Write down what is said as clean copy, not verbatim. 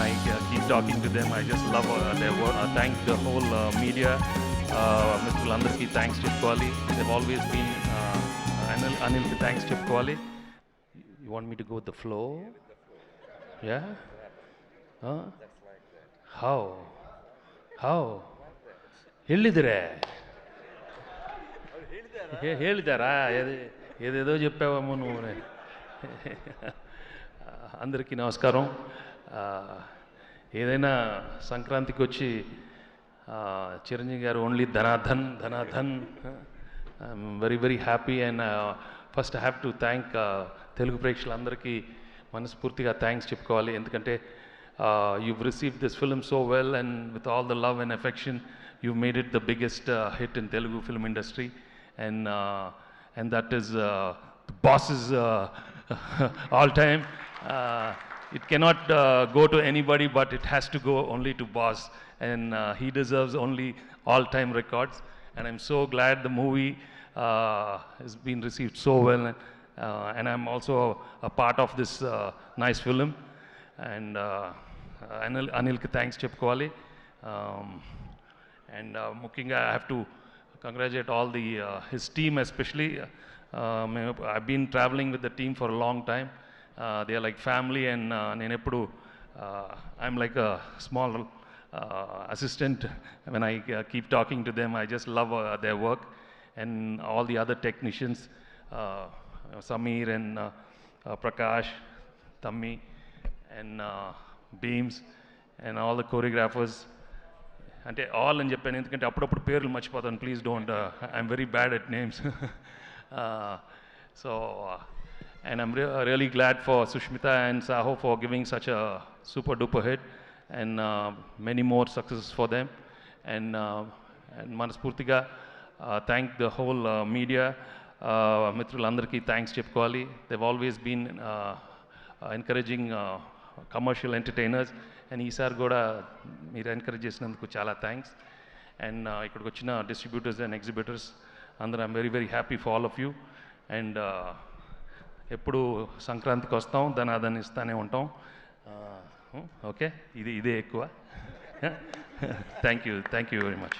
I keep talking to them. I just love their work. Thank the whole media. మిత్రులందరికీ thanks చెప్పుకోవాలి. They've always been Anilకి thanks చెప్పుకోవాలి. You want me to go with the flow? Yeah? Huh? How? How? ಹೇಳಿದ್ರೆ ಹೇಳಿದಾರಾ ఏదేదో చెప్పావేమో నువ్వు. అందరికీ నమస్కారం. ఏదైనా సంక్రాంతికి వచ్చి చిరంజీవి గారు ఓన్లీ ధనాధన్ ధనాధన్. I'm very very happy. And first I have to thank Telugu ప్రేక్షకులందరికీ మనస్ఫూర్తిగా థ్యాంక్స్ చెప్పుకోవాలి. ఎందుకంటే you've received this film so well, and with all the love and affection, you've made it the biggest hit in Telugu film industry, and that is the boss's all time. It cannot go to anybody, but it has to go only to boss, and he deserves only all-time records. And I'm so glad the movie has been received so well, and I'm also a part of this nice film. And Anilకి thanks చెప్పుకోవాలి. And ముఖ్యంగా I have to congratulate all the his team especially. I been travelling with the team for a long time. They are like family. And నేను ఎప్పుడు I'm like a small assistant when I keep talking to them. I just love their work, and all the other technicians, Samir and Prakash, Tammi, and Beams, and all the choreographers. అంటే all అని చెప్పాను ఎందుకంటే అప్పుడప్పుడు పేర్లు మర్చిపోతాను. Please don't, I'm very bad at names. So and I'm really glad for Sushmita and Saho for giving such a super duper hit, and many more successes for them. And మనస్ఫూర్తిగా thank the whole media. మిత్రులందరికీ thanks చెప్పుకోవాలి. They've always been encouraging commercial entertainers, and ఈసారి కూడా మీరు encourage చేసినందుకు చాలా thanks. And ఇక్కడికి వచ్చిన డిస్ట్రిబ్యూటర్స్ అండ్ ఎగ్జిబిటర్స్ అందరూ I'm very very happy for all of you. And ఎప్పుడు సంక్రాంతికి వస్తాం, ధనాదాన్ని ఇస్తూనే ఉంటాం. ఓకే, ఇదే ఎక్కువ. Thank you very much.